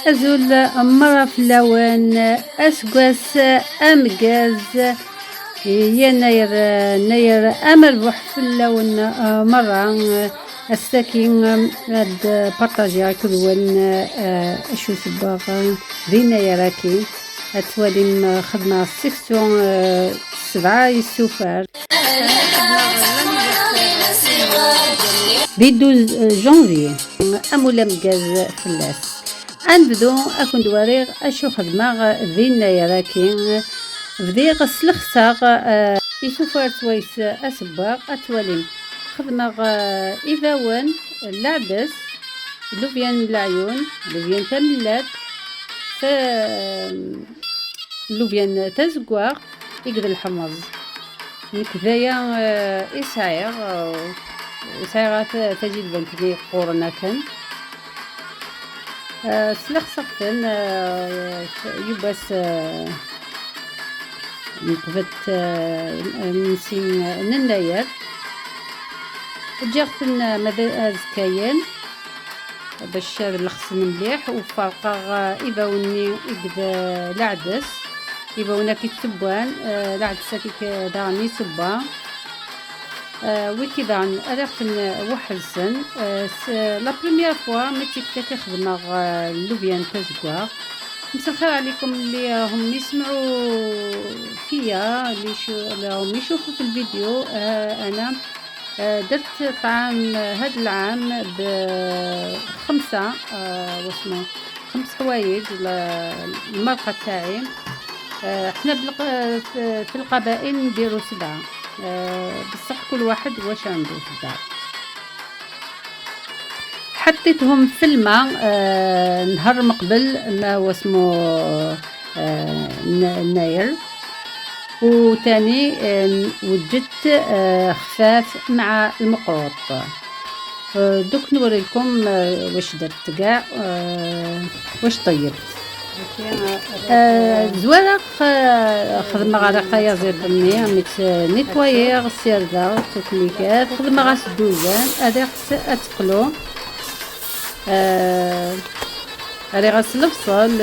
أزول مرة في اللوان أسقاس أمقاز يناير ناير أمربح في اللون مرة الساكن هاد بارطاجيا كذوان أشو سباغ دينا يراكي أتوالي خدمة سيكسيون 7 يسوفار بدوز جونفي أمولا مقاز فلاس أنبدو أكون دواريغ أشو خدمة دينا يراكي بديغ السلخساغ يسوفار تويس أسباغ أتوالي خدمة إذاوان العدس لوفيان العيون لوفيان تملات لوفيان تزقواغ يقدر الحمص نكذايا إسعيغ تجد بنتني قورنا كان سلخسقتن يباس نقبت نسين نناير جاغتن ماذا زكايان باش نلخصن مليح وفرقا يباوني يقدا العدس يباونا كي تبان العدسة كي داني صبا وكي دان أريختن وحلسن لا بريمير فوا متي كتا خدمة اللوفيان تزقوا مساء الخير عليكم اللي هم يسمعوا فيا اللي هم يشوفوا في الفيديو. أنا درت طعام هاد العام بخمسة واسمه 5 حوايج المرقة تاعي. احنا في القبائل نديرو 7 بصح كل واحد واش عنده في الدار. حطيتهم في الماء نهار مقبل ما واسمو الناير وتاني وجدت خفاف مع المقروط. دوك نوريلكم واش درت كاع واش طيبت. زوارق خدمة غارقة يا زيرني ميت نيتوايير سيردا تكنيكات خدمة غاس دوزان هذا اتقلو هذا غاس البصل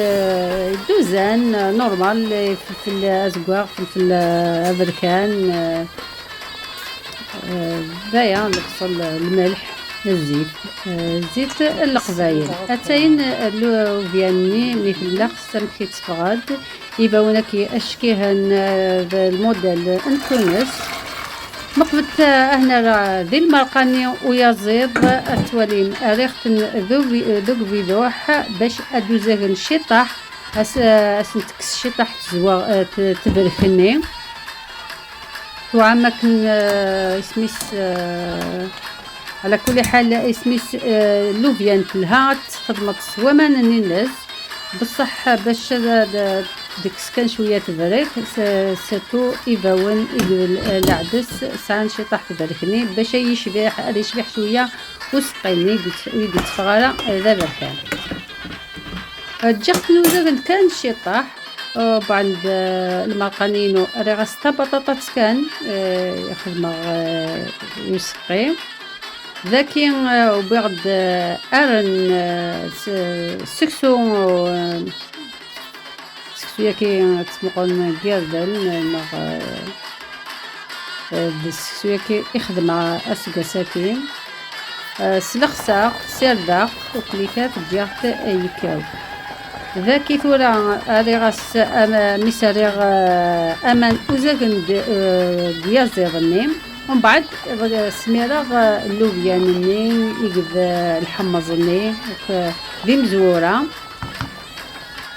دوزان نورمال في الازقاق في الابركان بايا البصل الملح الزيت زيت القبايل اتاين لوفياني ملي في اللخص كي تفغاد يباونا كي اشكيهن الموديل انتونس مقبت هنا ذي المرقاني ويا زيض التواليم ريختن ذوق بيدوح باش ادوزاغن شطح اسنتكس شطح تبركني وعمكن اسميس على كل حال اسميس لوفيان تلها خدمة سوامان الناس بصح باش ديك سكان شويه تبرك ساتو يباون العدس سان شي طاح تبركني باش يشبح شويه وسقيني ويدي تفغاله ذا بركان جات نوزا كان شي طاح بعد المرقانينو راه غاستا بطاطا كان خدمه يسقي ذاكي وبعد ارن سكسو كي تسمقون جيردن مع السكسوية كي يخدم أسقاساتي سلخساق سيرداق وكليكات جيرت يكاو ذاكي ثورا أريغاس مساريغ أمان وزاقن ديازيغني ومن بعد سميراغ اللوبيانني يقف الحمصني ذي مزورة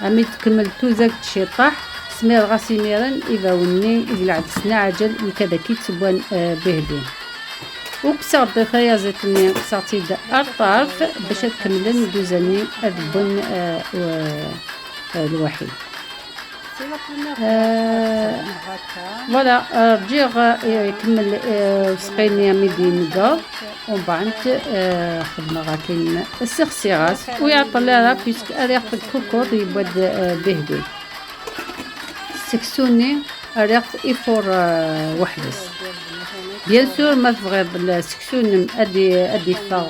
أمي تكمل توزاك تشيطاح سمير غاسي ميران إذا وني يقلع تسنا عجل وكذا كي تسبوان بهدين وكسرت ثيازتني كسرتي الطرف باش تكملن دوزاني أذبن الوحيد فوالا رجيغ يكمل سقيني ميدي نقاض ومن بعد خدمة غاكين السغسيغاس ويعطل لها بيسك أريق الكوكور يبود بهدي سكسوني أريق إفور وحدس بيان سور ما تبغيض السكسون أدي فاغ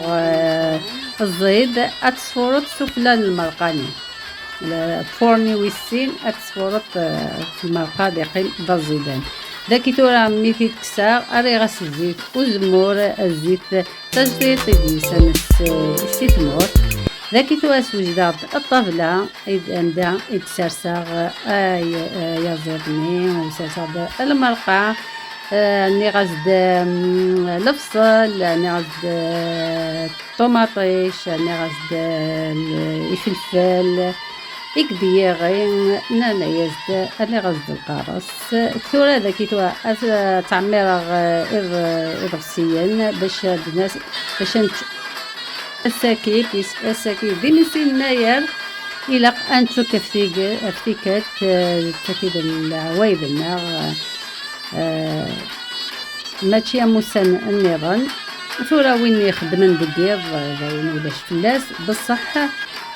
الزيد أتصفورت سفلان المرقاني فورني ويسين أتصفرط في المرقة داخل بازيدان ذاكي تورا ميتي تكسار أري غاس الزيت وزمور الزيت تجديد ديسان استثمار ذاكي تورا سوجدات الطاولة عندها يتسرساغ يزرني ويسرساغ المرقة ني غازد الفصل ني غازد الطوماطيش ني غازد الفلفل إكدياغي نانا يزد اللي غزد القارص ثورة ذاكي توا تعمير إرغسيا باش الناس باش الساكي بيس الساكي دينيسي الناير إلا أنتو كفتيكات تكيد العوايد النار ماشي موسان النيران ثورة وين يخدمن دقير باين ولاش فلاس بصح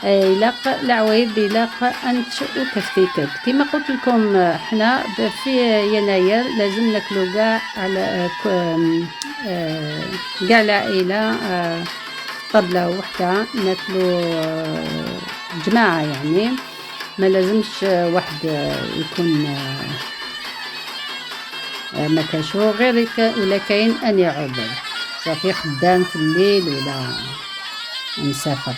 يلاق العوايد يلاق أنتو كفتيكات كما قلت لكم حنا في يناير لازم ناكلو كاع على كاع العائلة طبلة وحدة ناكلو جماعة يعني ما لازمش واحد يكون ما كانشو غير ولا كاين اني عذر صافي خدام في الليل ولا مسافر.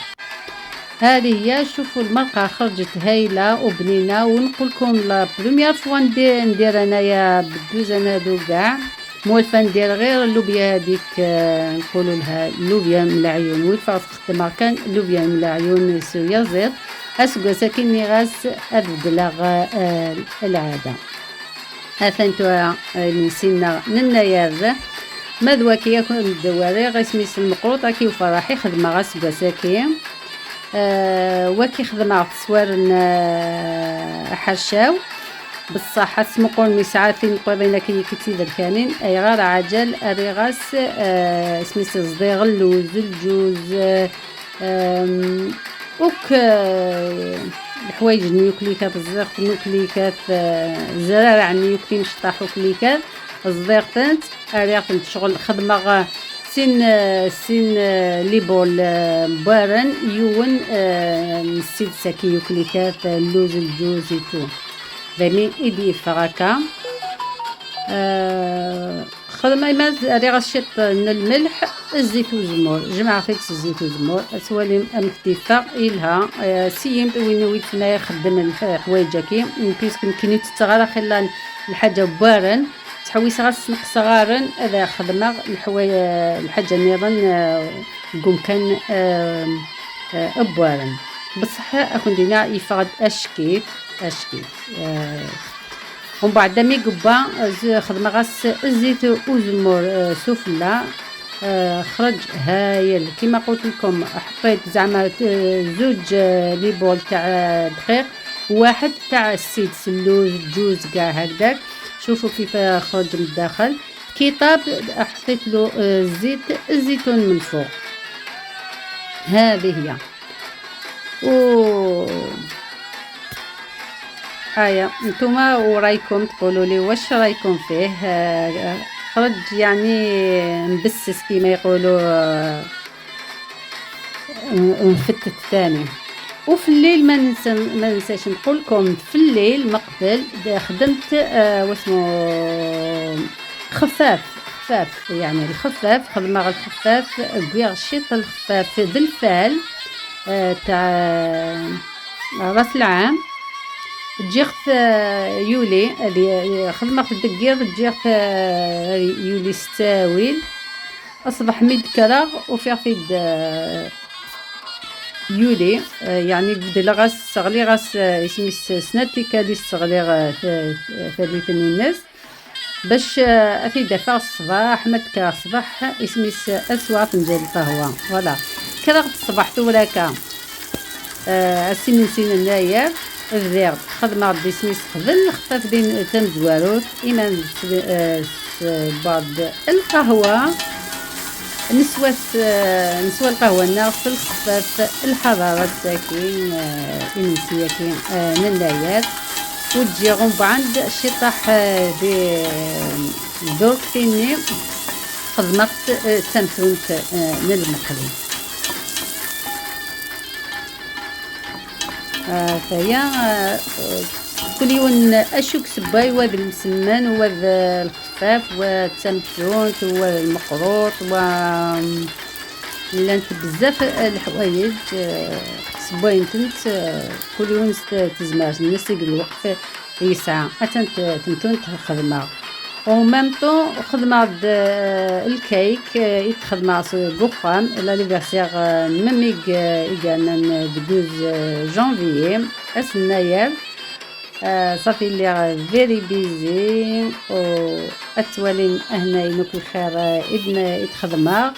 هذه هي شوفوا المرقه خرجت هايله وبنينه ونقول لكم لا بروميير فوا ندير انايا بالدوز انا هادو كاع مولفه ندير غير اللوبيا هذيك نقولوا لها اللوبيا من العيون ويفاق خدمه كان اللوبيا من العيون سويا زير اسكو ساكني غاس ابدلا العاده اثنتو نسينا نناير مذوا كي يكون الدواري غيسميس المقروطه كي وفرحي خدمه غاس بساكي وكي خدمه تصوير حرشاو بصح سمقول مساعات نقولنا كي كتيب الكانين اي غير عجل اريغاس سميس صديغ اللوز الجوز وك الحوايج نيوكليكات الزرق نيوكليكات زرارع نيوكلي مشطاح وكليكات صديقتنت اريغتنت شغل خدمه سين ليبول بارن يون السيد ساكي يوكليكات اللوز الجوز تو فهمي إيدي فراكا خدمة يماز ريغ الشيط الملح الزيت وزمور جمع فيكس الزيت وزمور أسوالي أمكتفا إلها سيم وين ويتنا يخدم الحوايجاكي بيسك يمكن تتغارى خلال الحاجة بارن تحويس غاس صغارن هذا خدمة الحاجة نيران قوم كان بارن بصح أكون دينا يفقد أشكيت ومن بعد مي قبا خدمه غاس الزيت وزمور سفلى خرج هايل كما قلت لكم حطيت زعما زوج ليبول تاع دقيق واحد تاع السيدس اللوز الجوز كاع هكذاك شوفوا كيف خرج من الداخل كي طاب حطيت له الزيتون من فوق. هذه هي هيا نتوما ورايكم تقولوا لي واش رايكم فيه خرج يعني مبسس كيما يقولوا مفتت ثاني. وفي الليل ما ننساش نقول لكم في الليل مقبل خدمت واسمو خفاف يعني الخفاف خدمه الخفاف كوير الشيط الخفاف بالفال تاع راس العام تجيخ يولي هذه خدمه في الدقيق تجيخ يولي ستاويل اصبح ميد كراغ وفي فيد يولي يعني بدل غاس صغلي غاس اسميس سناتي كادي صغلي ثلاثين الناس باش في دفع الصباح متكا صباح اسميس اسوا فنجان القهوه فوالا كراغ الصباح تولاكا السنين الناير الزير خدمة غدي سميس خذل خفاف دين تم زواروت إيمان بعض القهوة نسوى القهوة ناغسل الخفاف الحرارة ساكين إنسية كين نلايات وتجي غنب عند الشطاح دي درك فيني خدمة تمثونت للمقلي فهي كل يوم أشوك سباي وهذا المسمن وهذا الخفاف والتمتونت والمقروط لانت بزاف الحوايج سباين تنت كل يوم تزماج الناس الوقت يسعى حتى تمتون الخدمة ومام طون خدمة الكيك يتخدم بوخام لانيفرسير ميميك إيجانا بدوز جانفيي أسناير صافي لي فيري بيزي و أتوالين هنايا نوك الخير إذن يتخدماغ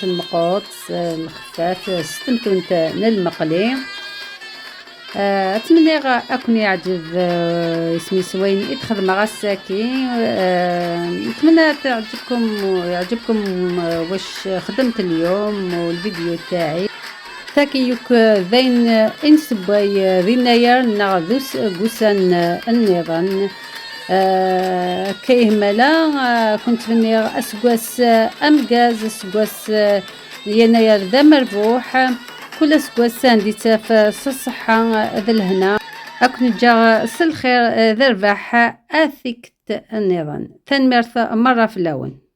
تنمقوط الخفاف ستمتونت نالمقلي أتمنى أكون يعجب اسمي سوين يتخدماغ الساكي نتمنى يعجبكم واش خدمت اليوم والفيديو تاعي ثاكيوك ذين انسباي ريناير نغذوس قوسان النظام كيهملا كنت فني أسقواس أمقاز أسقواس يناير ذا مربوح كل أسقواسان دي تاف الصحة ذا الهنا أكون جا الخير ذا رباح أثيكت النظام ثاني مرة في الأول.